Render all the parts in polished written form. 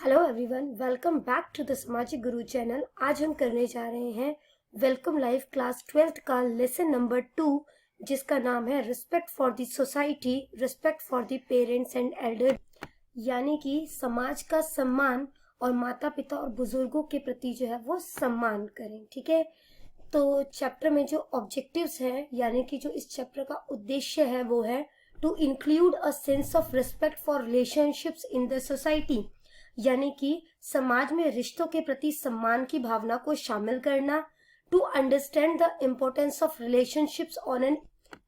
Hello everyone, welcome back to the Samajik Guru channel. आज हम करने जा रहे हैं वेलकम लाइफ क्लास 12th का लेसन नंबर 2, जिसका नाम है respect for the society, respect for the parents and Elder, यानी कि समाज का सम्मान और माता पिता और बुजुर्गों के प्रति जो है वो सम्मान करें। ठीक है, तो चैप्टर में जो ऑब्जेक्टिव्स हैं, यानी कि जो इस चैप्टर का उद्देश्य है वो है to include a sense of respect for relationships in the society, यानी कि समाज में रिश्तों के प्रति सम्मान की भावना को शामिल करना। To understand the importance of relationships on an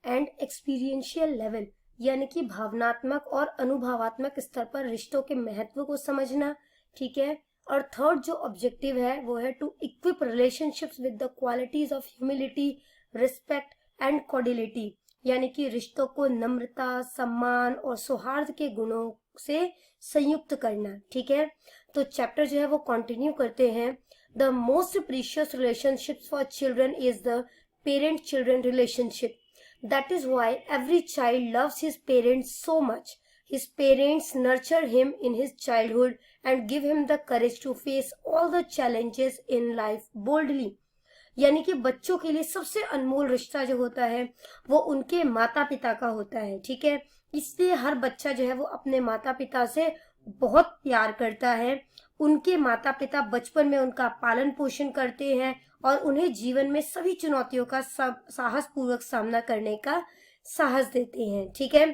and experiential level, यानी कि भावनात्मक और अनुभवात्मक स्तर पर रिश्तों के महत्व को समझना। ठीक है, और थर्ड जो ऑब्जेक्टिव है वो है to equip relationships with the qualities of humility, respect and cordiality, यानी कि रिश्तों को नम्रता, सम्मान और सौहार्द के गुणों से संयुक्त करना। ठीक है, तो चैप्टर जो है वो कंटिन्यू करते हैं। The most precious relationships for children is the parent children relationship. That is why every child loves his parents so much. His parents nurture him in his childhood and give him the courage to face all the challenges in life boldly. यानी कि बच्चों के लिए सबसे अनमोल रिश्ता जो होता है वो उनके माता पिता का होता है। ठीक है, इसलिए हर बच्चा जो है वो अपने माता पिता से बहुत प्यार करता है। उनके माता पिता बचपन में उनका पालन पोषण करते हैं और उन्हें जीवन में सभी चुनौतियों का साहस पूर्वक सामना करने का साहस देते हैं। ठीक है,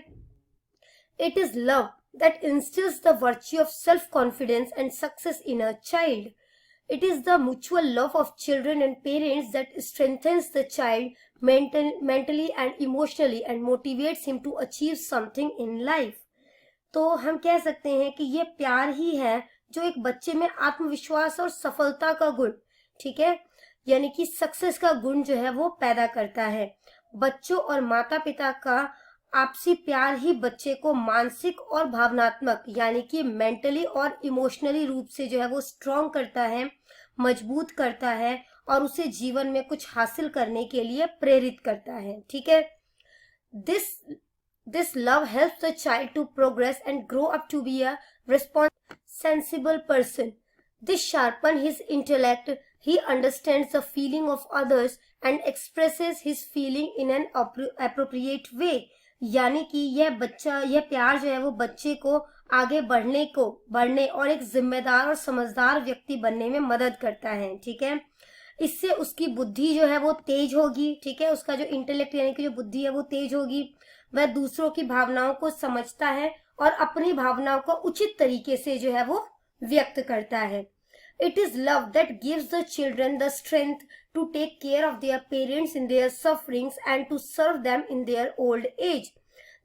it is love that instils the virtue of self confidence and success in a child. It is the mutual love of children and parents that strengthens the child mentally and emotionally and motivates him to achieve something in life. तो हम कह सकते हैं कि ये प्यार ही है जो एक बच्चे में आत्मविश्वास और सफलता का गुण, ठीक है, यानी कि सक्सेस का गुण जो है वो पैदा करता है। बच्चों और माता पिता का आपसी प्यार ही बच्चे को मानसिक और भावनात्मक, यानी कि मेंटली और इमोशनली रूप से जो है वो स्ट्रॉन्ग करता है, मजबूत करता है और उसे जीवन में कुछ हासिल करने के लिए प्रेरित करता है। ठीक है, this love helps the child to progress and grow up to be a responsible person. This sharpens his intellect. He understands the feeling of others and expresses his feeling in an appropriate way. यानी कि यह प्यार जो है वो बच्चे को आगे बढ़ने और एक जिम्मेदार और समझदार व्यक्ति बनने में मदद करता है। ठीक है, इससे उसकी बुद्धि जो है वो तेज होगी। ठीक है, उसका जो इंटेलेक्ट यानी कि जो बुद्धि है वो तेज होगी। वह दूसरों की भावनाओं को समझता है और अपनी भावनाओं को उचित तरीके से जो है वो व्यक्त करता है। It is love that gives the children the strength to take care of their parents in their sufferings and to serve them in their old age.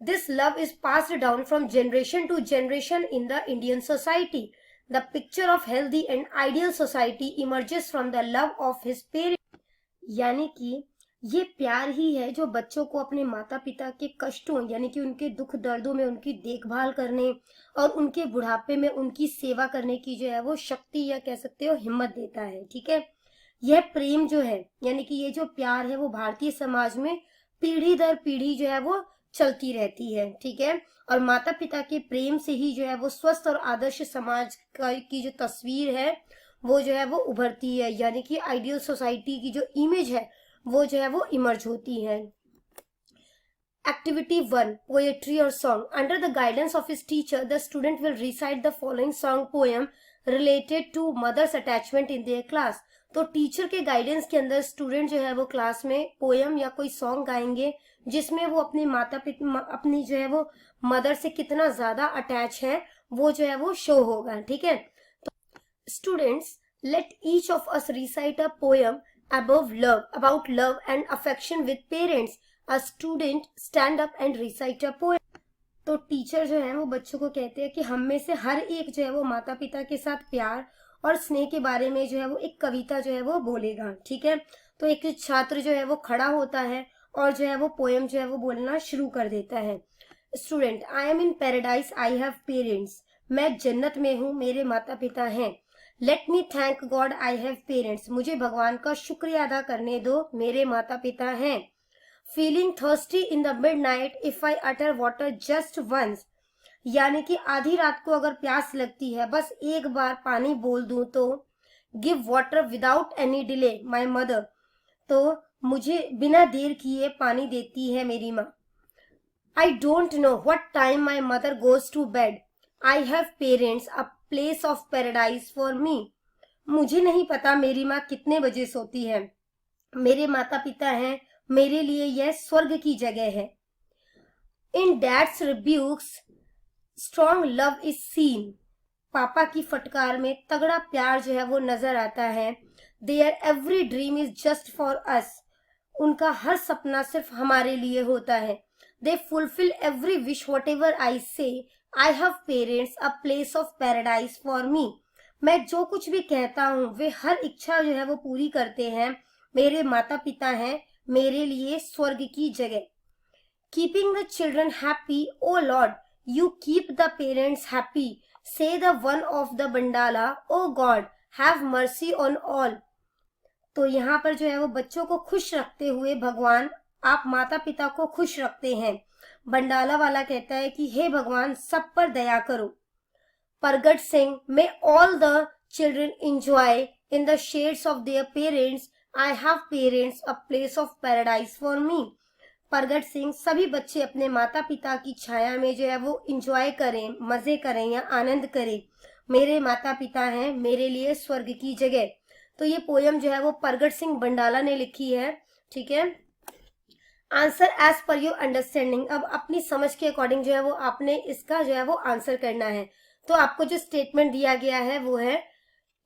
This love is passed down from generation to generation in the Indian society. The picture of healthy and ideal society emerges from the love of his parents. यानी कि ये प्यार ही है जो बच्चों को अपने माता पिता के कष्टों, यानी कि उनके दुख दर्दों में उनकी देखभाल करने और उनके बुढ़ापे में उनकी सेवा करने की जो है वो शक्ति या कह सकते हो हिम्मत देता है। ठीक है, यह प्रेम जो है, यानी कि ये जो प्यार है वो भारतीय समाज में पीढ़ी दर पीढ़ी जो है वो चलती रहती है। ठीक है, और माता पिता के प्रेम से ही जो है वो स्वस्थ और आदर्श समाज की जो तस्वीर है वो जो है वो उभरती है, यानी कि आइडियल सोसाइटी की जो इमेज है वो जो है वो इमर्ज होती है। Activity 1, Poetry or Song. Under the guidance of his teacher, the student will recite the following song poem related to mother's attachment in their class. तो टीचर के गाइडेंस के अंदर स्टूडेंट जो है वो क्लास में पोएम या कोई सॉन्ग गाएंगे जिसमें वो अपने माता पिता अपनी जो है वो मदर से कितना ज्यादा अटैच है वो जो है वो शो होगा। ठीक है, तो students, let each of us recite a poem about love and affection with parents. A student stand up and recite a poem. तो टीचर जो है वो बच्चों को कहते हैं कि हम में से हर एक जो है वो माता पिता के साथ प्यार और स्नेह के बारे में जो है वो एक कविता जो है वो बोलेगा। ठीक है, तो एक छात्र जो है वो खड़ा होता है और जो है वो पोएम जो है वो बोलना शुरू कर देता है। Student, I am in paradise, I have parents. मैं जन्नत में हूँ, मेरे माता पिता हैं। Let me thank God I have parents. मुझे भगवान का शुक्रिया अदा करने दो, मेरे माता पिता हैं। Feeling thirsty in the midnight, if I utter water just once. यानी कि आधी रात को अगर प्यास लगती है, बस एक बार पानी बोल दूं तो give water without any delay my mother, तो मुझे बिना देर किए पानी देती है मेरी माँ। I don't know what time my mother goes to bed. I have parents, a place of paradise for me. मुझे नहीं पता मेरी माँ कितने बजे सोती है। मेरे माता पिता हैं, मेरे लिए यह स्वर्ग की जगह है। In dad's rebukes, strong love is seen. पापा की फटकार में तगड़ा प्यार जो है वो नजर आता है। Their every dream is just for us. उनका हर सपना सिर्फ हमारे लिए होता है। They fulfill every wish whatever I say. I have parents, a place of paradise for me. मैं जो कुछ भी कहता हूँ वे हर इच्छा जो है वो पूरी करते हैं। मेरे माता पिता हैं, मेरे लिए स्वर्ग की जगह। Keeping the children happy, oh Lord, you keep the parents happy. Say the one of the Bandala, oh God, have mercy on all. तो यहाँ पर जो है वो बच्चों को खुश रखते हुए भगवान आप माता पिता को खुश रखते हैं। बंडाला वाला कहता है कि हे भगवान सब पर दया करो। Pargat Singh, may all the children enjoy in the shades of their parents, I have parents, a place of paradise for me. Pargat Singh, सभी बच्चे अपने माता पिता की छाया में जो है वो इंजॉय करें, मजे करें या आनंद करें। मेरे माता पिता हैं, मेरे लिए स्वर्ग की जगह। तो ये पोयम जो है वो परगट सिंह बंडाला ने लिखी है। ठीक है, answer as per your understanding. अब अपनी समझ के अकॉर्डिंग जो है वो आपने इसका जो है वो आंसर करना है। तो आपको जो स्टेटमेंट दिया गया है वो है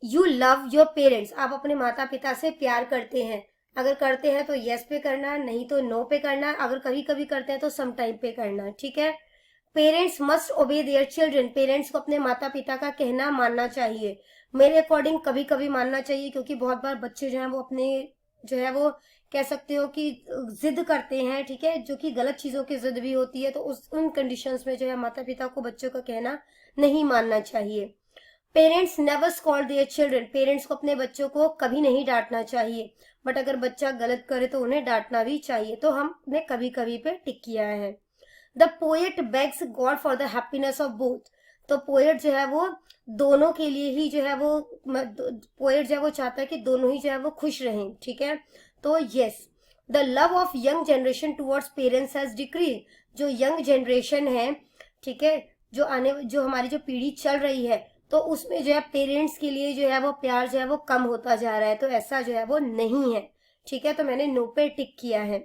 यू लव योर पेरेंट्स। आप अपने माता पिता से प्यार करते हैं। अगर करते हैं तो यस पे करना है, नहीं तो नो पे करना है। अगर कभी कभी करते हैं तो सम टाइम पे करना है। ठीक है, पेरेंट्स मस्ट ओबे देयर चिल्ड्रन। पेरेंट्स को अपने माता पिता का कहना मानना चाहिए। मेरे अकॉर्डिंग कभी कभी मानना चाहिए, क्योंकि बहुत बार बच्चे जो है वो अपने जो है वो कह सकते हो कि जिद करते हैं। ठीक है, जो कि गलत चीजों की जिद भी होती है। तो उन कंडीशंस में जो है माता पिता को बच्चों का कहना नहीं मानना चाहिए। Parents never scold their children. Parents को अपने बच्चों को कभी नहीं डांटना चाहिए, बट अगर बच्चा गलत करे तो उन्हें डांटना भी चाहिए। तो हमने कभी कभी पे टिक किया है। The poet bags God for the happiness of both. तो पोएट जो है वो दोनों के लिए ही जो है वो पोएट जो है वो चाहता है कि दोनों ही जो है वो खुश रहें। ठीक है, तो yes, the love of young generation towards parents has decrease. जो यंग जनरेशन है, ठीक है, जो हमारी जो पीढ़ी चल रही है, तो उसमें जो है पेरेंट्स के लिए जो है वो प्यार जो है वो कम होता जा रहा है। तो ऐसा जो है वो नहीं है। ठीक है, तो मैंने नो पे टिक किया है।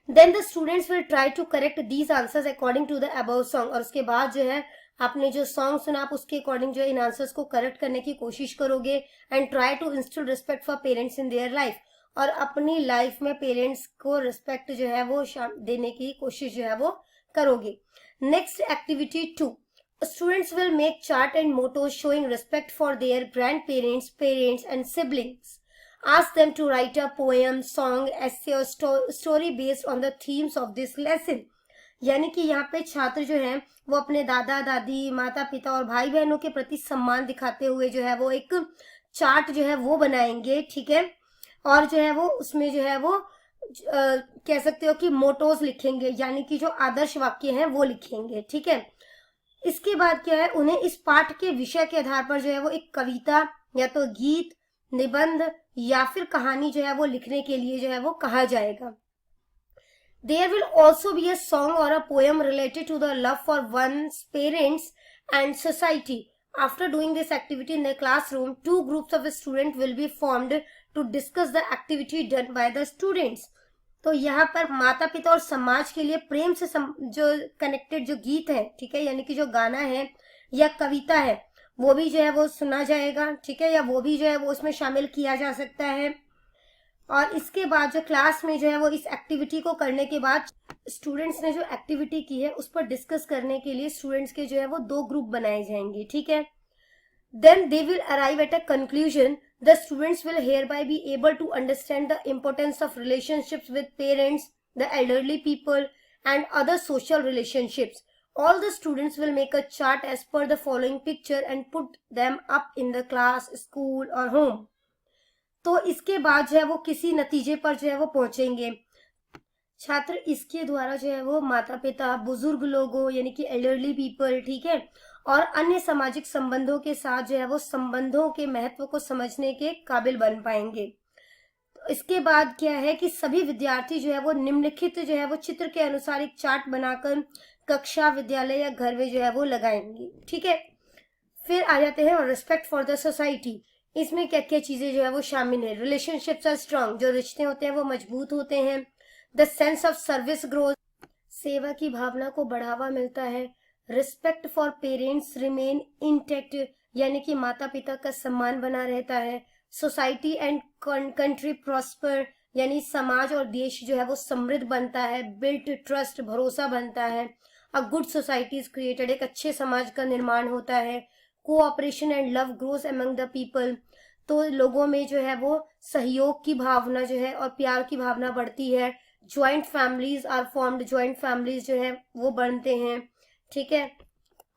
Then the students will try to correct these answers according to the above song. और उसके बाद जो है आपने जो सॉन्ग सुना आप उसके अकॉर्डिंग जो इन आंसर्स को करेक्ट करने की कोशिश करोगे। And try to instil respect for parents in their life. और अपनी लाइफ में पेरेंट्स को रिस्पेक्ट जो है वो देने की कोशिश जो है वो करोगे। Next activity 2, students will make chart and mottos showing respect for their grandparents, parents and siblings. Ask them to write a poem, song, essay or story based on the themes of this lesson. यानी कि यहाँ पे छात्र जो है वो अपने दादा दादी, माता पिता और भाई बहनों के प्रति सम्मान दिखाते हुए जो है वो एक चार्ट जो है वो बनाएंगे। ठीक है, और जो है वो उसमें जो है वो कह सकते हो कि मोटोज लिखेंगे, यानी कि जो आदर्श वाक्य हैं वो लिखेंगे। ठीक है, इसके बाद क्या है, उन्हें इस पाठ के विषय के आधार पर जो है वो एक कविता या तो गीत, निबंध या फिर कहानी जो है वो लिखने के लिए जो है वो कहा जाएगा। There will also be a song or a poem related to the love for one's parents and society. After doing this activity in the classroom, 2 groups of students will be formed to discuss the activity done by the students. तो यहाँ पर माता पिता और समाज के लिए प्रेम से जो कनेक्टेड जो गीत है, ठीक है, यानी कि जो गाना है या कविता है वो भी जो है वो सुना जाएगा। ठीक है, या वो भी जो है वो उसमें शामिल किया जा सकता है। और इसके बाद जो क्लास में जो है वो इस एक्टिविटी को करने के बाद स्टूडेंट्स ने जो एक्टिविटी की है उस पर डिस्कस करने के लिए स्टूडेंट्स के जो है वो 2 ग्रुप बनाए जाएंगे। ठीक है, then they will arrive at a conclusion. The students will hereby be able to understand the importance of relationships with parents, the elderly people, and other social relationships. All the students will make a chart as per the following picture and put them up in the class, school, or home. तो इसके बाद जो है वो किसी नतीजे पर जो है वो पहुंचेंगे। छात्र इसके द्वारा जो है वो माता पिता, बुजुर्ग लोगों यानी कि एल्डरली पीपल, ठीक है, और अन्य सामाजिक संबंधों के साथ जो है वो संबंधों के महत्व को समझने के काबिल बन पाएंगे। तो इसके बाद क्या है कि सभी विद्यार्थी जो है वो निम्नलिखित जो है वो चित्र के अनुसार एक चार्ट बनाकर कक्षा, विद्यालय या घर में जो है वो लगाएंगे, ठीक है। फिर आ जाते हैं रिस्पेक्ट फॉर द सोसाइटी। इसमें क्या क्या चीजें जो है वो शामिल है। रिलेशनशिप्स आर स्ट्रांग, जो रिश्ते होते हैं वो मजबूत होते हैं। The sense of service growth, सेवा की भावना को बढ़ावा मिलता है। Respect for parents remain intact, यानी कि माता पिता का सम्मान बना रहता है। सोसाइटी एंड कंट्री प्रॉस्पर, यानी समाज और देश जो है वो समृद्ध बनता है। बिल्ट ट्रस्ट, भरोसा बनता है। A good society is created, एक अच्छे समाज का निर्माण होता है। Cooperation and love grows among the people, तो लोगों में जो है वो सहयोग की भावना जो है और प्यार की भावना बढ़ती है। Joint families are formed, joint families जो है वो बनते हैं, ठीक है।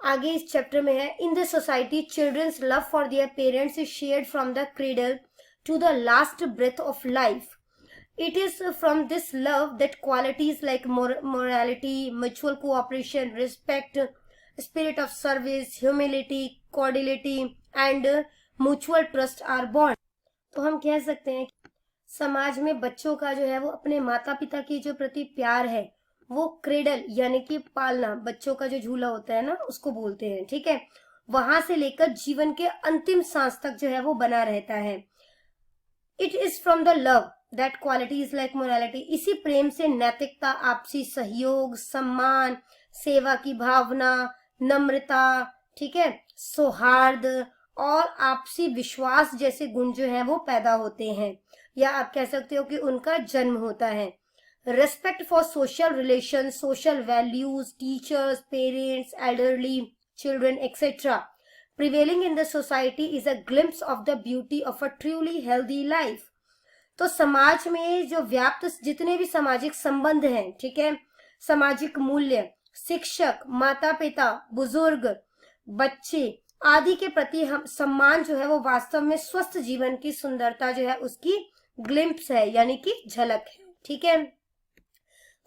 आगे इस चैप्टर में है, in the society childrens love for their parents is shared from the cradle to the last breath of life. It is from this love that qualities like morality, mutual cooperation, respect, spirit of service, humility, cordiality and mutual trust are born. तो हम कह सकते हैं कि समाज में बच्चों का जो है वो अपने माता पिता के जो प्रति प्यार है वो क्रेडल यानी कि पालना, बच्चों का जो झूला होता है ना उसको बोलते हैं, ठीक है, वहां से लेकर जीवन के अंतिम सांस तक जो है वो बना रहता है। It is from the love that qualities like morality, इसी प्रेम से नैतिकता, आपसी सहयोग, सम्मान, सेवा की भावना, नम्रता, ठीक है, सौहार्द और आपसी विश्वास जैसे गुण जो है वो पैदा होते हैं, या आप कह सकते हो कि उनका जन्म होता है। Respect for social relation, social values, teachers, parents, elderly, children etcetera prevailing in the society is a glimpse of the beauty of a truly healthy life. तो समाज में जो व्याप्त जितने भी सामाजिक संबंध हैं, ठीक है, सामाजिक मूल्य, शिक्षक, माता पिता, बुजुर्ग, बच्चे आदि के प्रति हम सम्मान जो है वो वास्तव में स्वस्थ जीवन की सुंदरता जो है उसकी ग्लिम्प्स है, यानी कि झलक है, ठीक है।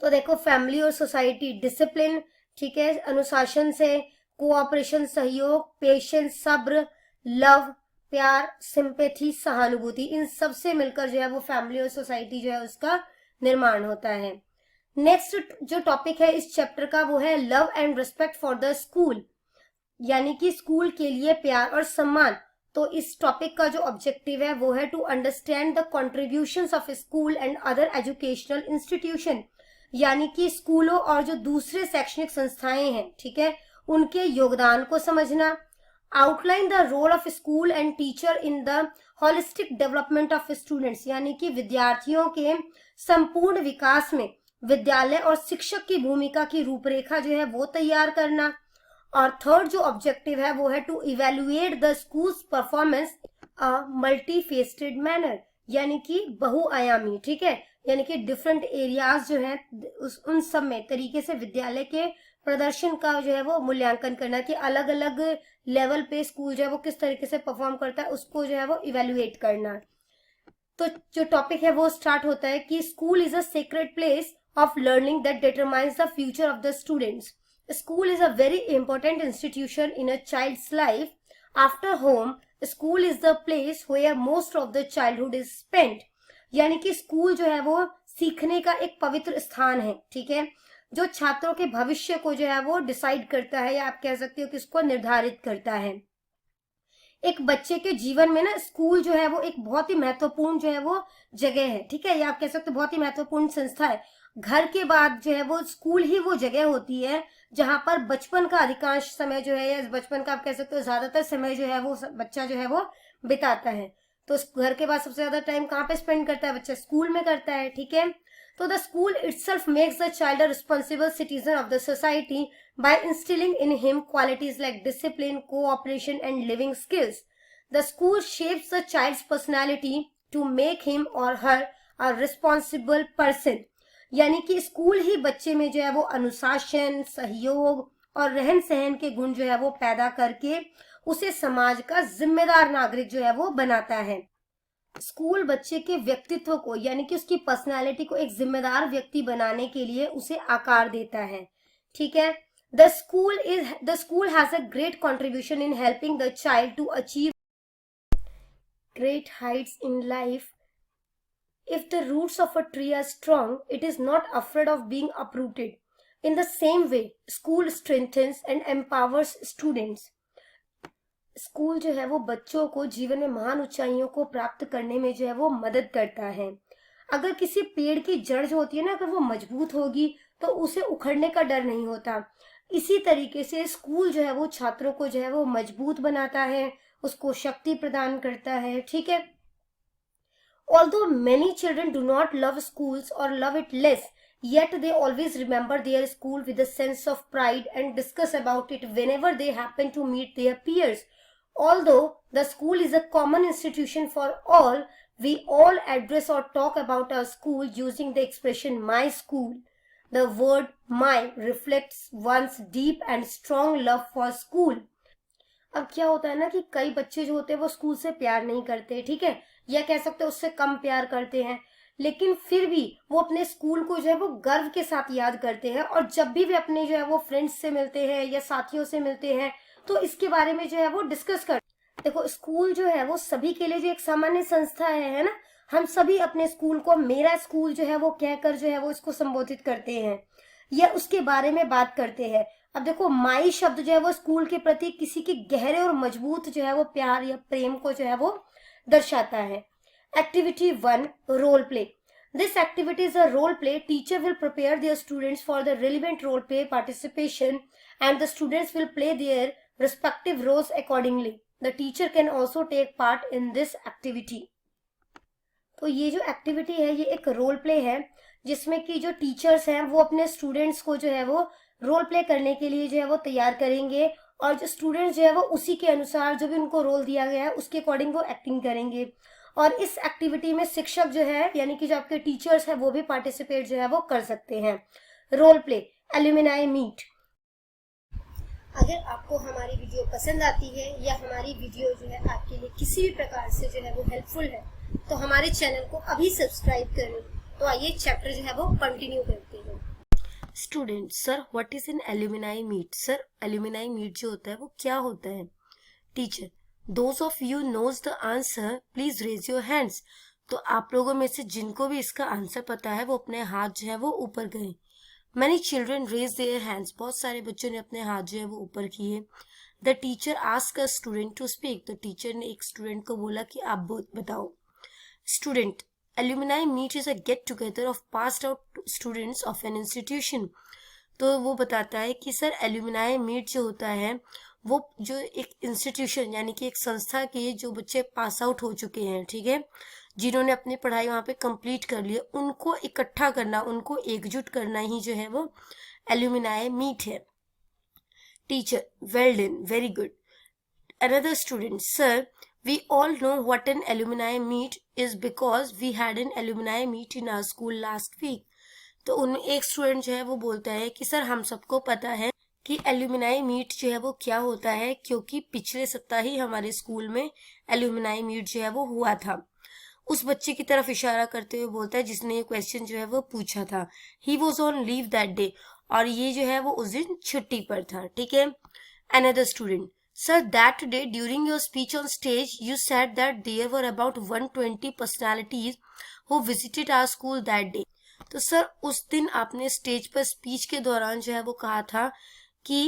तो देखो फैमिली और सोसाइटी, डिसिप्लिन, ठीक है, अनुशासन से, कोऑपरेशन सहयोग, पेशेंस सब्र, लव प्यार, सिंपैथी सहानुभूति, इन सब से मिलकर जो है वो फैमिली और सोसाइटी जो है उसका निर्माण होता है। नेक्स्ट जो टॉपिक है इस चैप्टर का वो है love and respect for the school, यानी कि स्कूल के लिए प्यार और सम्मान। तो इस टॉपिक का जो ऑब्जेक्टिव है वो है to understand the contributions of school and other educational institution, यानी कि स्कूलों और जो दूसरे शैक्षणिक संस्थाएं हैं, ठीक है, उनके योगदान को समझना। Outline the role of school and teacher in the holistic development of students, यानी कि विद्यार्थियों के संपूर्ण विकास में विद्यालय और शिक्षक की भूमिका की रूपरेखा जो है वो तैयार करना। और थर्ड जो ऑब्जेक्टिव है वो है to evaluate the schools performance a multi faceted manner, यानी कि बहुआयामी, ठीक है, यानी कि डिफरेंट एरियाज जो है उन सब में तरीके से विद्यालय के प्रदर्शन का जो है वो मूल्यांकन करना कि अलग अलग लेवल पे स्कूल जो है वो किस तरीके से परफॉर्म करता है, उसको जो है वो इवेल्युएट करना। तो जो टॉपिक है वो स्टार्ट होता है कि school is a sacred place of learning that determines the future of the students. School is a very important institution in a child's life. After home school is the place where most of the childhood is spent, यानी कि school जो है वो सीखने का एक पवित्र स्थान है, ठीक है, जो छात्रों के भविष्य को जो है वो डिसाइड करता है, या आप कह सकते हो कि इसको निर्धारित करता है। एक बच्चे के जीवन में ना स्कूल जो है वो एक बहुत ही महत्वपूर्ण जो है वो जगह है, ठीक है, या आप कह सकते हो बहुत ही महत्वपूर्ण संस्था है। घर के बाद जो है वो स्कूल ही वो जगह होती है जहां पर बचपन का अधिकांश समय जो है, या बचपन का आप कह सकते हो ज्यादातर समय जो है वो बच्चा जो है वो बिताता है। तो घर के बाद सबसे ज्यादा टाइम कहाँ पे स्पेंड करता है बच्चा? स्कूल में करता है, ठीक है। So the school itself makes the child a responsible citizen of the society by instilling in him qualities like discipline, cooperation and living skills. The school shapes the child's personality to make him or her a responsible person. यानी कि school ही बच्चे में जो है वो अनुशासन, सहयोग और रहन सहन के गुण जो है वो पैदा करके उसे समाज का जिम्मेदार नागरिक जो है वो बनाता है। स्कूल बच्चे के व्यक्तित्व को यानी कि उसकी पर्सनालिटी को एक जिम्मेदार व्यक्ति बनाने के लिए उसे आकार देता है, ठीक है। The school has a great contribution in helping the child to achieve great heights in life. If the roots of a tree are strong, it is not afraid of being uprooted. In the same way, school strengthens and empowers students. School जो है वो बच्चों को जीवन में महान ऊंचाइयों को प्राप्त करने में जो है वो मदद करता है। अगर किसी पेड़ की जड़ जो होती है ना, अगर वो मजबूत होगी तो उसे उखड़ने का डर नहीं होता। इसी तरीके से स्कूल जो है वो छात्रों को जो है वो मजबूत बनाता है, उसको शक्ति प्रदान करता है, ठीक है। Although many children do not love schools or love it less, yet they always remember their school with a sense of pride and discuss about it whenever they happen to meet their peers. Although the school is a common institution for all, we all address or talk about our school using the expression my school. The word my reflects one's deep and strong love for school. अब क्या होता है ना कि कई बच्चे जो होते हैं वो स्कूल से प्यार नहीं करते, ठीक है, या कह सकते हैं उससे कम प्यार करते हैं, लेकिन फिर भी वो अपने स्कूल को जो है वो गर्व के साथ याद करते हैं। और जब भी वे अपने जो है वो फ्रेंड्स से मिलते हैं या साथियों से मिलते हैं तो इसके बारे में जो है वो डिस्कस करते हैं। देखो, स्कूल जो है वो सभी के लिए जो एक सामान्य संस्था है ना। हम सभी अपने स्कूल को मेरा स्कूल जो है वो कहकर जो है वो इसको संबोधित करते हैं या उसके बारे में बात करते हैं। अब देखो, माई शब्द जो है वो स्कूल के प्रति किसी के गहरे और मजबूत जो है वो प्यार या प्रेम को जो है वो दर्शाता है। Activity 1, role play. This activity is a role play. Teacher will prepare their students for the relevant role play participation and the students will play their respective roles accordingly. The teacher can also take part in this activity. तो ये जो activity है ये एक role play है जिसमें कि जो टीचर्स हैं वो अपने स्टूडेंट्स को जो है वो रोल प्ले करने के लिए जो है वो तैयार करेंगे और जो स्टूडेंट्स जो है वो उसी के अनुसार जो भी उनको रोल दिया गया है उसके अकॉर्डिंग वो एक्टिंग करेंगे। और इस एक्टिविटी में शिक्षक जो है यानी कि जो आपके टीचर्स है वो भी पार्टिसिपेट जो है वो कर सकते हैं। Role play, alumni meet. अगर आपको हमारी वीडियो पसंद आती है या हमारी वीडियो जो है आपके लिए किसी भी प्रकार से जो है वो हेल्पफुल है तो हमारे चैनल को अभी सब्सक्राइब करें। तो आइए चैप्टर जो है वो कंटिन्यू करते हैं। Student, sir what is an alumni meet? Sir alumni meet जो होता है वो क्या होता है? Teacher, those of you knows the answer please raise your hands. तो आप लोगों में से जिनको भी इसका आंसर पता है वो अपने हाथ जो है वो ऊपर करें. Many children raise their hands. बहुत सारे बच्चों ने अपने हाथ जो है वो ऊपर किए. The teacher ask a student to speak. तो टीचर ने एक स्टूडेंट को बोला कि आप बताओ. Student, alumni meet is a get together of passed out students of an institution. तो वो बताता है कि सर एल्यूमिनाई मीट जो होता है वो जो एक इंस्टीट्यूशन यानी कि एक संस्था के जो बच्चे पास आउट हो चुके हैं, ठीक है, जिन्होंने अपनी पढ़ाई वहाँ पे कंप्लीट कर ली, उनको इकट्ठा करना, उनको एकजुट करना ही जो है वो एल्यूमिनाई मीट है. Teacher, well done, very good. Another student, sir, we all know what an alumni meet is because we had an alumni meet in our school last week. तो उन एक स्टूडेंट जो है वो बोलता है कि सर हम सबको पता है कि एल्यूमिनाई मीट जो है वो क्या होता है क्योंकि पिछले सप्ताह ही हमारे स्कूल में एल्यूमिनाई मीट जो है वो हुआ था. उस बच्चे की तरफ इशारा करते हुए बोलता है जिसने ये क्वेश्चन जो है वो पूछा था. He was on leave that day. और ये जो है वो उस दिन छुट्टी पर था, ठीक है. Another student, Sir, that day during your speech on stage, you said that there were about 120 personalities who visited our school that day. तो सर उस दिन आपने स्टेज पर स्पीच के दौरान जो है वो कहा था कि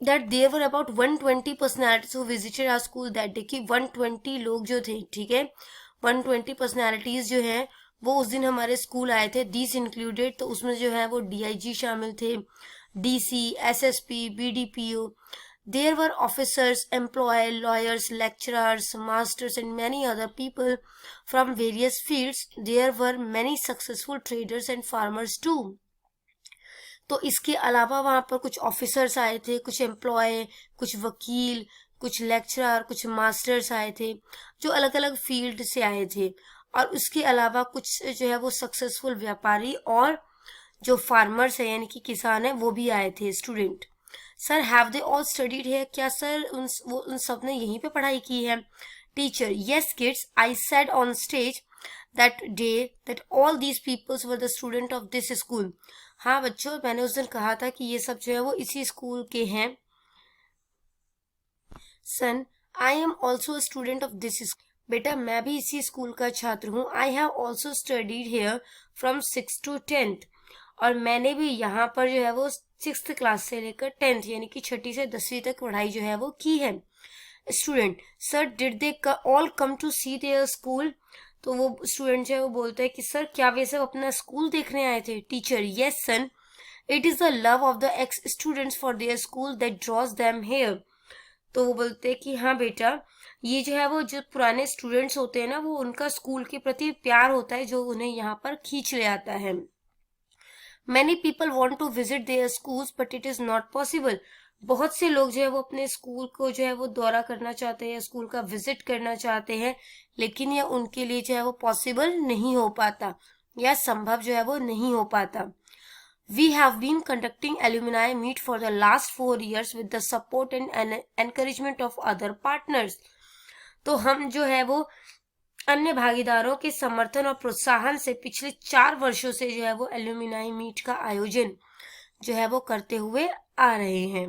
that there were about 120 personalities who visited our school that day, कि 120 लोग जो थे, ठीक है, 120 personalities जो है वो उस दिन हमारे स्कूल आए थे. These included, तो उसमें जो है वो DIG शामिल थे, DC, SSP, BDPO. There were officers, employees, lawyers, lecturers, masters and many other people from various fields. There were many successful traders and farmers too. तो इसके अलावा वहाँ पर कुछ ऑफिसर्स आए थे, कुछ एम्प्लॉय, कुछ वकील, कुछ लेक्चरर, कुछ मास्टर्स आए थे जो अलग अलग फील्ड से आए थे. और उसके अलावा कुछ जो है वो सक्सेसफुल व्यापारी और जो फार्मर्स है यानी कि किसान है वो भी आए थे. Student, sir have they all studied है? क्या सर उन सब ने यहीं पे पढ़ाई की है? Teacher, yes kids, I said on stage that day that all these peoples were the student of this school. हाँ बच्चों, मैंने उस दिन कहा था कि ये सब जो है वो इसी स्कूल के हैं. Son, I am also a student of this school. बेटा मैं भी इसी स्कूल का छात्र हूँ. I have also studied here from 6th to 10th. और मैंने भी यहाँ पर जो है वो 6th क्लास से लेकर 10th यानी कि 6ठी से 10वीं तक पढ़ाई जो है वो की है. Student, sir did they all come to see their school? तो वो स्टूडेंट जो है वो बोलता है कि सर क्या वे सब अपना स्कूल देखने आए थे? Teacher, yes son, it is the love of the ex students for their school that draws them here. तो वो बोलते हैं कि हाँ बेटा, ये जो है वो जो पुराने स्टूडेंट्स होते हैं ना, वो उनका स्कूल के प्रति प्यार होता है जो उन्हें यहाँ पर खींच ले आता है. Many people want to visit their schools but it is not possible. बहुत से लोग जो है वो अपने स्कूल को जो है वो दौरा करना चाहते हैं, स्कूल का विजिट करना चाहते हैं, लेकिन यह उनके लिए जो है वो पॉसिबल नहीं हो पाता या संभव जो है वो नहीं हो पाता. We have been conducting alumni meet for the last 4 years with the support and encouragement of other partners. तो हम जो है वो अन्य भागीदारों के समर्थन और प्रोत्साहन से पिछले 4 वर्षों से जो है वो एल्यूमिनाई मीट का आयोजन जो है वो करते हुए आ रहे हैं.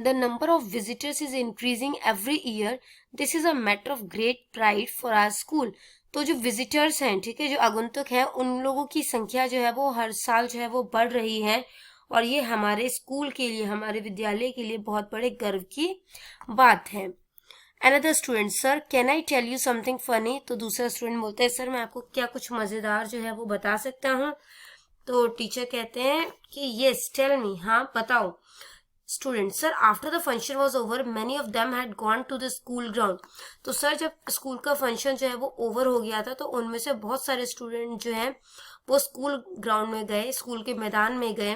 The number of visitors is increasing every year. This is a matter of great pride for our school. तो जो विजिटर्स हैं, ठीक है, जो आगंतुक हैं, उन लोगों की संख्या जो है वो हर साल जो है वो बढ़ रही है और ये हमारे स्कूल के लिए, हमारे विद्यालय के लिए बहुत बड़े गर्व की बात है. Another student, sir, can I tell you something funny? तो दूसरा स्टूडेंट बोलता है, सर मैं आपको क्या कुछ मजेदार जो है वो बता सकता हूँ? तो टीचर कहते हैं कि yes, tell me, हाँ बताओ. Student, sir after the function was over many of them had gone to the school ground. तो सर जब स्कूल का फंक्शन जो है वो ओवर हो गया था तो उनमें से बहुत सारे स्टूडेंट जो हैं वो स्कूल ग्राउंड में गए, स्कूल के मैदान में गए.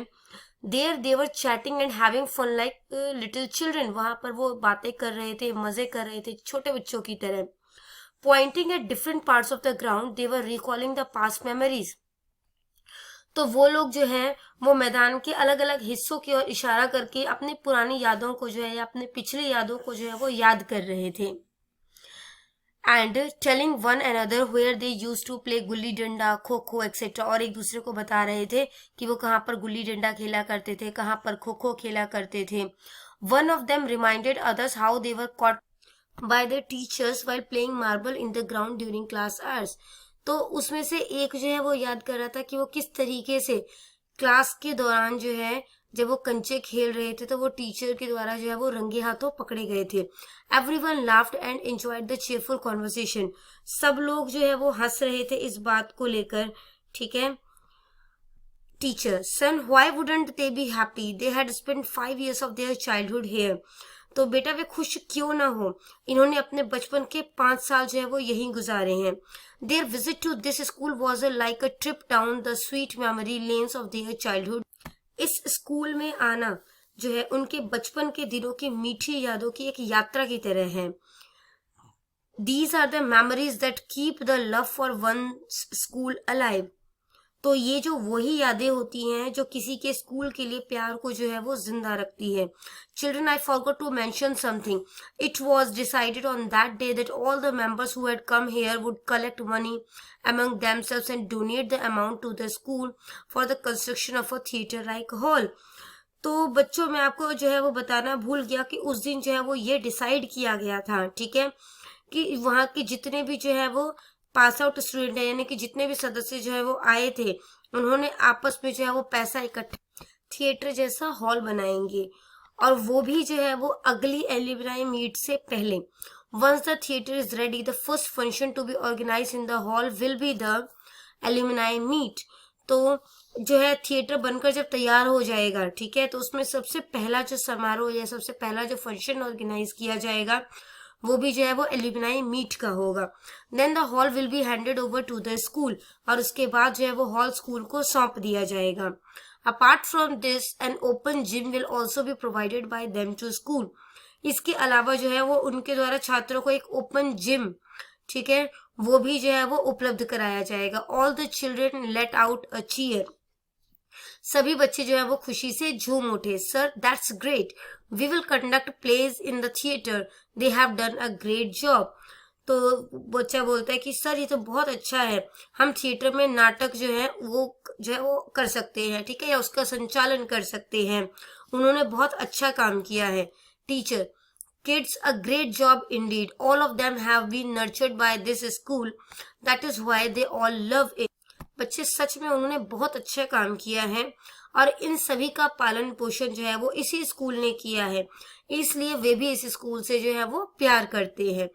There they were chatting and having fun like little children. वहां पर वो बातें कर रहे थे, मजे कर रहे थे छोटे बच्चों की तरह. Poynting at different parts of the ground they were recalling the past memories. तो वो लोग जो हैं वो मैदान के अलग अलग हिस्सों की ओर इशारा करके अपनी पुरानी यादों को जो है या अपने पिछली यादों को जो है वो याद कर रहे थे. And telling one another where they used to play gulli danda, kho kho etcetera. और एक दूसरे को बता रहे थे कि वो कहाँ पर गुल्ली डंडा खेला करते थे, कहाँ पर खो खो खेला करते थे. One of them reminded others how they were caught by the teachers while playing marble in the ground during class hours. तो उसमें से एक जो है वो याद कर रहा था कि वो किस तरीके से क्लास के दौरान जो है जब वो कंचे खेल रहे थे तो वो टीचर के द्वारा जो है वो रंगे हाथों पकड़े गए थे. Everyone laughed and enjoyed the cheerful conversation. सब लोग जो है वो हंस रहे थे इस बात को लेकर, ठीक है. Teacher, son why wouldn't they be happy? They had spent 5 years of their childhood here. तो बेटा वे खुश क्यों ना हो, इन्होंने अपने बचपन के 5 साल जो है वो यहीं गुजारे हैं. Their visit to this school was like a trip down the sweet memory lanes of their childhood. इस स्कूल में आना जो है उनके बचपन के दिनों की मीठी यादों की एक यात्रा की तरह है. These are the memories that keep the love for one school alive. तो ये जो वही यादें होती हैं जो किसी के स्कूल के लिए प्यार को जो है वो जिंदा रखती है. Children, I forgot to mention something. It was decided on that day that all the members who had come here would collect money among themselves and donate the amount to the school for the construction of a theater like hall. तो बच्चों मैं आपको जो है वो बताना भूल गया कि उस दिन जो है वो ये डिसाइड किया गया था, ठीक है, कि वहाँ के जितने भी जो है वो पास आउट स्टूडेंट है यानी कि जितने भी सदस्य जो है वो आए थे उन्होंने आपस में जो है वो पैसा इकट्ठा थिएटर जैसा हॉल बनाएंगे और वो भी जो है वो अगली एल्यूमिनाई मीट से पहले. Once the theater is ready, the first function to be organized in the hall will be the alumni meet. तो जो है थिएटर बनकर जब तैयार हो जाएगा, ठीक है, तो उसमें सबसे पहला जो समारोह या सबसे पहला जो फंक्शन ऑर्गेनाइज किया जाएगा वो भी जो है वो एल्यूमिनाई मीट का होगा. Then the hall will be handed over to the school. और उसके बाद जो है वो हॉल स्कूल को सौंप दिया जाएगा. Apart from this an open gym will also be provided by them to school. इसके अलावा जो है वो उनके द्वारा छात्रों को एक ओपन जिम, ठीक है, वो भी जो है वो उपलब्ध कराया जाएगा. All the children let out a cheer. सभी बच्चे जो है वो खुशी से झूम उठे. Sir that's great. We will conduct plays in the theatre. They have done a great job. तो बच्चा बोलता है कि सर ये तो बहुत अच्छा है, हम थिएटर में नाटक जो है वो कर सकते हैं, ठीक है, या उसका संचालन कर सकते हैं, उन्होंने बहुत अच्छा काम किया है। Teacher, kids a great job indeed, all of them have been nurtured by this school, that is why they all love it। बच्चे, सच में उन्होंने बहुत अच्छा काम किया है और इन सभी का पालन पोषण जो है वो इसी स्कूल ने किया है, इसलिए वे भी इस स्कूल से जो है वो प्यार करते हैं।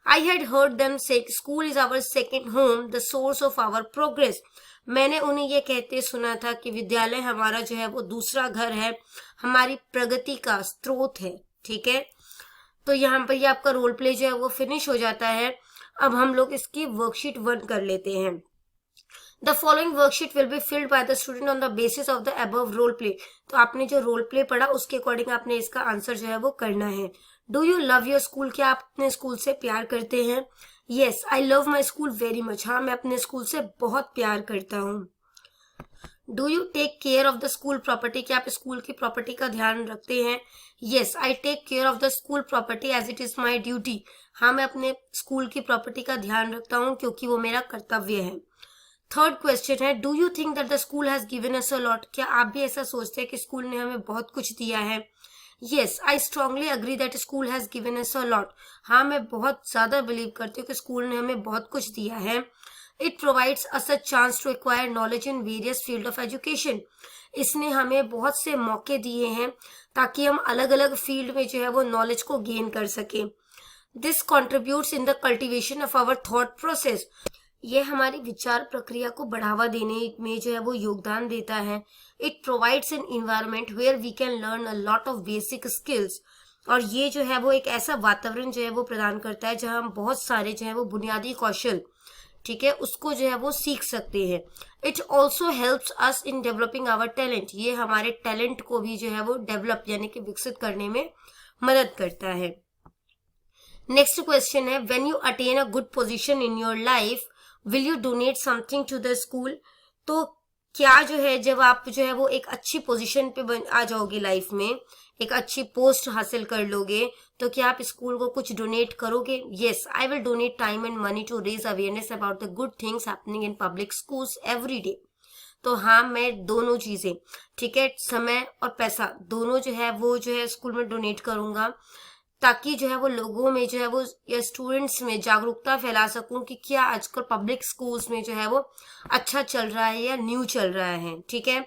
I had heard them say school is our second home, the source of our progress। मैंने उन्हें ये कहते सुना था कि विद्यालय हमारा जो है वो दूसरा घर है, हमारी प्रगति का स्रोत है, ठीक है। तो यहाँ पर ये आपका रोल प्ले जो है वो फिनिश हो जाता है। अब हम लोग इसकी वर्कशीट 1 कर लेते हैं। The following worksheet will be filled by the student on the basis of the above role play. तो आपने जो रोल प्ले पढ़ा उसके अकॉर्डिंग आपने इसका आंसर जो है वो करना है। Do you love your school? क्या आप अपने स्कूल से प्यार करते हैं? Yes, I love my school very much. हाँ, मैं अपने स्कूल से बहुत प्यार करता हूँ। Do you take care of the school property? क्या आप स्कूल की प्रॉपर्टी का ध्यान रखते हैं? Yes, I take care of the school property as it is my duty. हाँ, मैं अपने स्कूल की प्रॉपर्टी का ध्यान रखता हूँ क्योंकि वो मेरा कर्तव्य है। थर्ड क्वेश्चन है, do you think that the school has given us a lot? क्या आप भी ऐसा सोचते हैं कि स्कूल ने हमें बहुत कुछ दिया है? Yes, I strongly agree that school has given us a lot. हाँ, मैं बहुत ज्यादा बिलीव करती हूँ कि स्कूल ने हमें बहुत कुछ दिया है। It provides us a chance to acquire knowledge in various field of education. इसने हमें बहुत से मौके दिए हैं ताकि हम अलग अलग फील्ड में जो है वो नॉलेज को गेन कर सके। This contributes in the cultivation of our thought process. ये हमारी विचार प्रक्रिया को बढ़ावा देने में जो है वो योगदान देता है। It provides an environment where we can learn a lot of basic skills. और ये जो है वो एक ऐसा वातावरण जो है वो प्रदान करता है जहाँ हम बहुत सारे जो है वो बुनियादी कौशल, ठीक है, उसको जो है वो सीख सकते हैं। It also helps us in developing our talent. ये हमारे टैलेंट को भी जो है वो डेवलप यानी कि विकसित करने में मदद करता है। नेक्स्ट क्वेश्चन है, when you attain a good position in your life will you donate something to the school? तो क्या जो है जब आप जो है वो एक अच्छी पोजीशन पे आ जाओगे लाइफ में, एक अच्छी पोस्ट हासिल कर लोगे, तो क्या आप स्कूल को कुछ डोनेट करोगे? Yes, I will donate time and money to raise awareness about the good things happening in public schools every day. तो हाँ, मैं दोनों चीजें, ठीक है, समय और पैसा दोनों जो है वो जो है स्कूल में डोनेट करूंगा ताकि जो है वो लोगों में जो है वो या स्टूडेंट्स में जागरूकता फैला सकूं कि क्या आजकल पब्लिक स्कूल्स में जो है वो अच्छा चल रहा है या न्यू चल रहा है, ठीक है।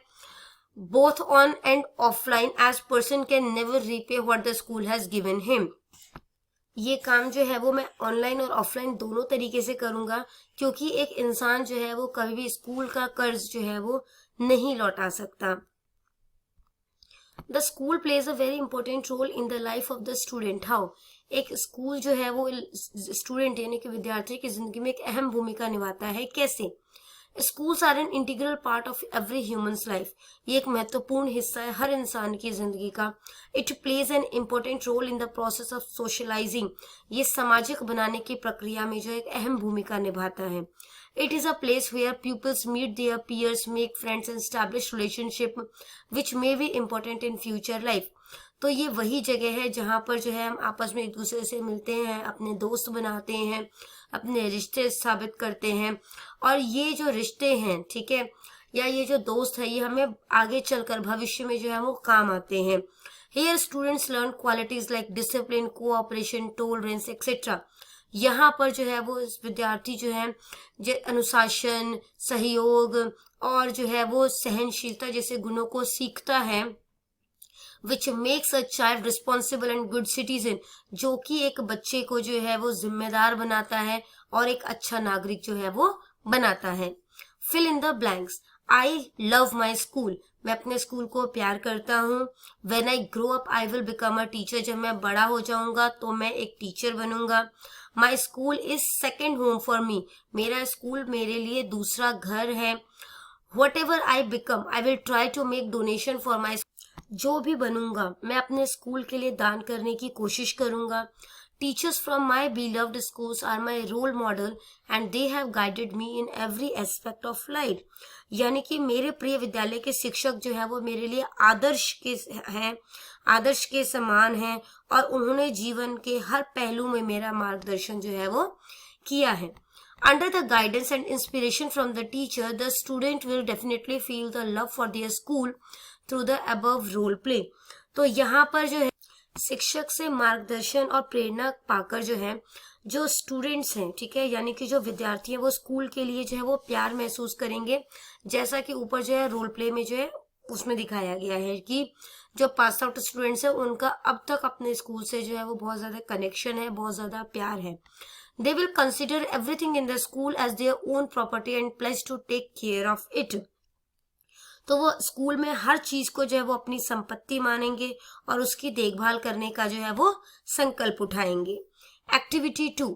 Both on and offline as person can never repay what the school has given him. ये काम जो है वो मैं ऑनलाइन और ऑफलाइन दोनों तरीके से करूंगा क्योंकि एक इंसान जो है वो कभी भी स्कूल का कर्ज जो है वो नहीं लौटा सकता। The school plays a very important role in the life of the student. How? एक स्कूल जो है वो स्टूडेंट यानी कि विद्यार्थी की जिंदगी में एक अहम भूमिका निभाता है। कैसे? Schools are an integral part of every human's life. ये एक महत्वपूर्ण हिस्सा है हर इंसान की जिंदगी का। It plays an important role in the process of socialising. ये सामाजिक बनाने की प्रक्रिया में जो एक अहम भूमिका निभाता है। It is a place where pupils meet their peers, make friends and establish relationship which may be important in future life। तो ये वही जगह है जहाँ पर जो है हम आपस में एक दूसरे से मिलते हैं, अपने दोस्त बनाते हैं, अपने रिश्ते स्थापित करते हैं और ये जो रिश्ते हैं, ठीक है, या ये जो दोस्त है ये हमें आगे चलकर भविष्य में जो है वो काम आते हैं। Here students learn qualities like discipline, cooperation, tolerance, etc। यहाँ पर जो है वो विद्यार्थी जो है अनुशासन, सहयोग और जो है वो सहनशीलता जैसे गुणों को सीखता है। Which makes a child responsible and good citizen, जो कि एक बच्चे को जो है वो जिम्मेदार बनाता है और एक अच्छा नागरिक जो है वो बनाता है। Fill in the blanks. I love my school. मैं अपने स्कूल को प्यार करता हूँ। When I grow up I will become a teacher. जब मैं बड़ा हो जाऊंगा तो मैं एक टीचर बनूंगा। My school is second home for me. मेरा स्कूल मेरे लिए दूसरा घर है। Whatever I become I will try to make donation for my. जो भी बनूंगा मैं अपने स्कूल के लिए दान करने की कोशिश करूंगा। Teachers from my beloved schools are my role model and they have guided me in every aspect of life। यानी कि मेरे प्रिय विद्यालय के शिक्षक जो है वो मेरे लिए आदर्श के हैं, आदर्श के समान हैं और उन्होंने जीवन के हर पहलू में मेरा मार्गदर्शन जो है वो किया है। Under the guidance and inspiration from the teacher, the student will definitely feel the love for their school through the above role play. तो यहाँ पर जो है शिक्षक से मार्गदर्शन और प्रेरणा पाकर जो है जो स्टूडेंट्स हैं, ठीक है, यानी कि जो विद्यार्थी हैं वो स्कूल के लिए जो है वो प्यार महसूस करेंगे, जैसा कि ऊपर जो है रोल प्ले में जो है उसमें दिखाया गया है कि जो पास आउट स्टूडेंट्स हैं उनका अब तक अपने स्कूल से जो है वो बहुत ज्यादा कनेक्शन है, बहुत ज्यादा प्यार है। They will consider everything in the school as their own property and pledge to take care of it. तो वो स्कूल में हर चीज को जो है वो अपनी संपत्ति मानेंगे और उसकी देखभाल करने का जो है वो संकल्प उठाएंगे। Activity 2.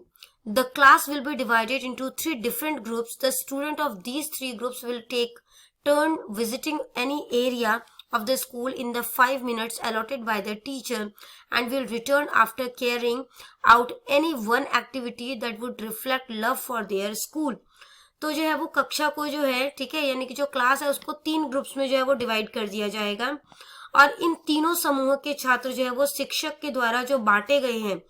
The class will be divided into 3 different groups. The student of these 3 groups will take turn visiting any area of the school in the 5 minutes allotted by the teacher and will return after carrying out any one activity that would reflect love for their school. तो जो है वो कक्षा को जो है, ठीक है, यानी कि जो क्लास है उसको 3 ग्रुप्स में जो है वो डिवाइड कर दिया जाएगा और इन तीनों समूह के छात्र जो है वो शिक्षक के द्वारा जो बांटे गए हैं,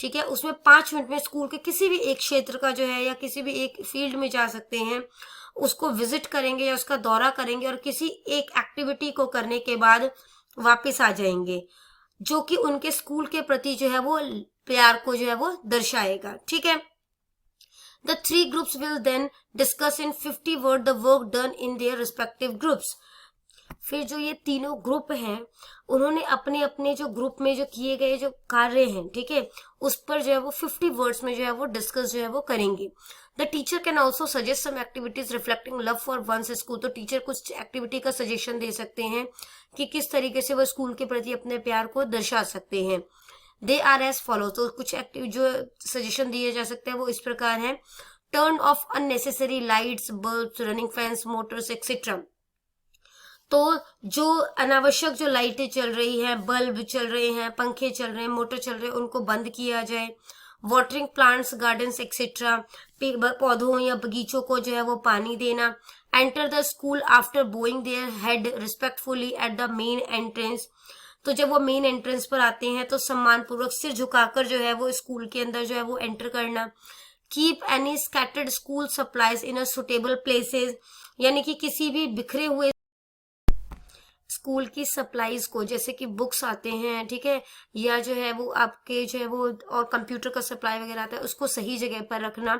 ठीक है, उसमें 5 मिनट में स्कूल के किसी भी एक क्षेत्र का जो है या किसी भी एक फील्ड में जा सकते हैं, उसको विजिट करेंगे या उसका दौरा करेंगे और किसी एक एक्टिविटी को करने के बाद वापस आ जाएंगे, जो कि उनके स्कूल के प्रति जो है वो प्यार को जो है वो दर्शाएगा। ठीक है। The 3 groups will then discuss in 50 words the work done in their respective groups. फिर जो ये तीनों ग्रुप हैं उन्होंने अपने अपने जो ग्रुप में जो किए गए जो कार्य हैं, ठीक है, उस पर जो है वो 50 वर्ड्स में जो है वो डिस्कस जो है वो करेंगे। The teacher can also suggest some activities reflecting love for one's school. तो टीचर कुछ एक्टिविटी का सजेशन दे सकते हैं कि किस तरीके से वो स्कूल के प्रति अपने प्यार को दर्शा सकते हैं। They are as follow. तो कुछ एक्टिव जो सजेशन दिए जा सकते हैं वो इस प्रकार है। Turn off unnecessary lights, bulbs, running fans, Motors etcetera. तो जो अनावश्यक जो लाइटें चल रही हैं, बल्ब चल रहे हैं, पंखे चल रहे हैं, मोटर चल रहे हैं, उनको बंद किया जाए। Watering plants, gardens etcetera. पौधों या बगीचों को जो है वो पानी देना। Enter the school after Boeing their head respectfully at the main entrance. तो जब वो मेन एंट्रेंस पर आते हैं तो सम्मान पूर्वक सिर झुकाकर जो है वो स्कूल के अंदर जो है वो एंटर करना। Keep any scattered school supplies in a suitable places. यानी कि किसी भी बिखरे हुए स्कूल की सप्लाईज को, जैसे कि बुक्स आते हैं, ठीक है, या जो है वो आपके जो है वो और कंप्यूटर का सप्लाई वगैरह आता है, उसको सही जगह पर रखना।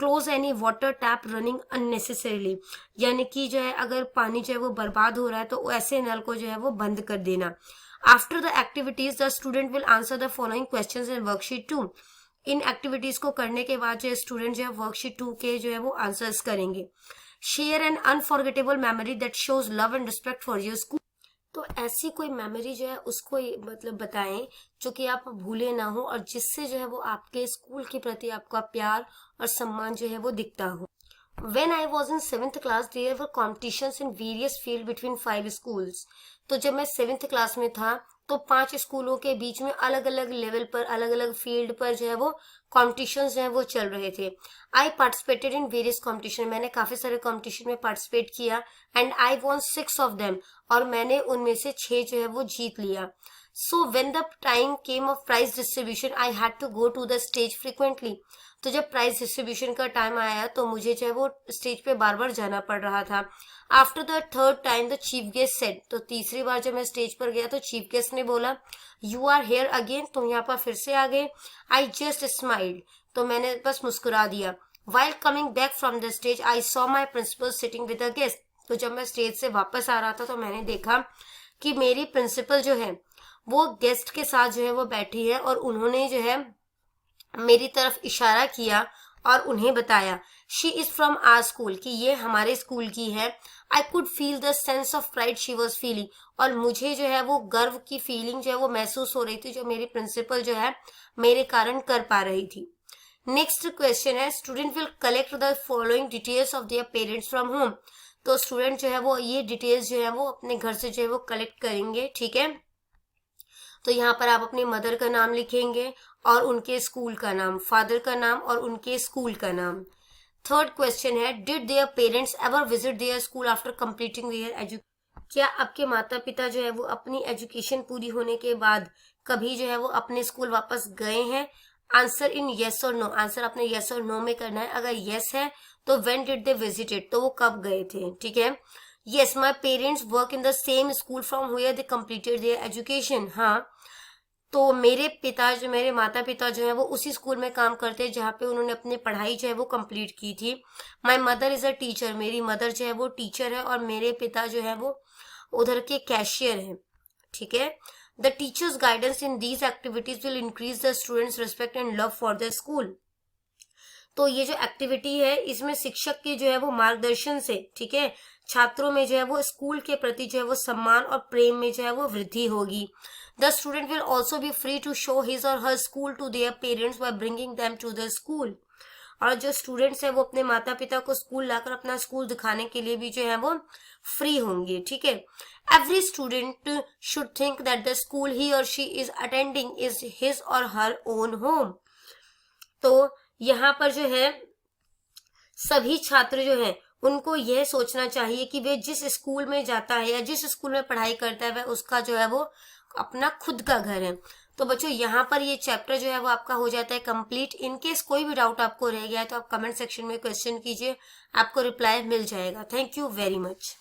Close any water tap running unnecessarily. यानी कि जो है अगर पानी जो है वो बर्बाद हो रहा है तो ऐसे नल को जो है वो बंद कर देना। After the activities the student will answer the following questions in worksheet 2। In activities को करने के बाद जो स्टूडेंट जो है वर्कशीट 2 के जो है वो आंसर्स करेंगे। Share an unforgettable memory that shows love and respect for your school. तो ऐसी कोई मेमोरी जो है उसको मतलब बताएं जो कि आप भूले ना हो और जिससे जो है वो आपके स्कूल के प्रति आपका प्यार और सम्मान जो है वो दिखता हो। When I was in 7th class, there were competitions in various fields between 5 schools. तो जब मैं 7th क्लास में था तो 5 स्कूलों के बीच में अलग अलग लेवल पर, अलग अलग फील्ड पर जो है वो कॉम्पिटिशन्स जो है वो चल रहे थे। I participated in various competition. मैंने काफी सारे कॉम्पिटिशन में पार्टिसिपेट किया। And I won 6 of them. और मैंने उनमें से 6 जो है वो जीत लिया। So when the time came of prize distribution I had to go to the stage frequently. तो जब प्राइज डिस्ट्रीब्यूशन का टाइम आया तो मुझे जो है वो स्टेज पे बार बार जाना पड़ रहा था। After the third time the chief guest said. तो तीसरी बार जब मैं स्टेज पर गया तो चीफ गेस्ट ने बोला, यू आर हेयर अगेन। तुम यहाँ पर फिर से आ गए। I just smiled. तो मैंने बस मुस्कुरा दिया। While coming back from the stage I saw my principal sitting with a guest. तो जब मैं स्टेज से वापस आ रहा था तो मैंने देखा कि मेरी प्रिंसिपल जो है वो गेस्ट के साथ जो है वो बैठी है और उन्होंने जो है मेरी तरफ इशारा किया और उन्हें बताया, she is from our school, कि ये हमारे स्कूल की है। I could feel the sense of pride she was feeling. और मुझे जो है वो गर्व की फीलिंग जो है वो महसूस हो रही थी, जो मेरी प्रिंसिपल जो है मेरे कारण कर पा रही थी। नेक्स्ट क्वेश्चन है, student will collect the following details of their parents from home. तो स्टूडेंट जो है वो ये डिटेल्स जो है वो अपने घर से जो है वो कलेक्ट करेंगे। ठीक है। तो यहाँ पर आप अपनी मदर का नाम लिखेंगे और उनके स्कूल का नाम, फादर का नाम और उनके स्कूल का नाम। थर्ड क्वेश्चन है, did their parents ever visit their school after completing their education. क्या आपके माता पिता जो है वो अपनी एजुकेशन पूरी होने के बाद कभी जो है वो अपने स्कूल वापस गए हैं? आंसर इन यस और नो, आंसर आपने यस और नो में करना है। अगर यस है तो व्हेन डिड दे विजिटेड, तो वो कब गए थे, ठीक है। Yes, my parents work in the same school from where they completed their education. हाँ, तो मेरे माता पिता जो है वो उसी स्कूल में काम करते हैं जहाँ पे उन्होंने अपनी पढ़ाई जो है वो कंप्लीट की थी। My mother is a teacher, मेरी मदर जो है वो टीचर है, और मेरे पिता जो है वो उधर के कैशियर हैं, ठीक है। The teachers guidance in these activities will increase the students respect and love for the school. तो ये जो एक्टिविटी है इसमें शिक्षक की जो है वो मार्गदर्शन से, ठीक है, छात्रों में जो है वो स्कूल के प्रति जो है वो सम्मान और प्रेम में जो है वो वृद्धि होगी। The student will also be free to show his or her school to their parents by bringing them to the school. और जो स्टूडेंट्स है वो अपने माता पिता को स्कूल लाकर अपना स्कूल दिखाने के लिए भी जो है वो फ्री होंगे, ठीक है। Every student should think that the school he or she is attending is his or her own home. तो यहाँ पर जो है सभी छात्र जो हैं उनको यह सोचना चाहिए कि वे जिस स्कूल में जाता है या जिस स्कूल में पढ़ाई करता है वह उसका जो है वो अपना खुद का घर है। तो बच्चों यहाँ पर ये चैप्टर जो है वो आपका हो जाता है कंप्लीट। इन केस कोई भी डाउट आपको रह गया है तो आप कमेंट सेक्शन में क्वेश्चन कीजिए, आपको रिप्लाई मिल जाएगा। Thank you very much.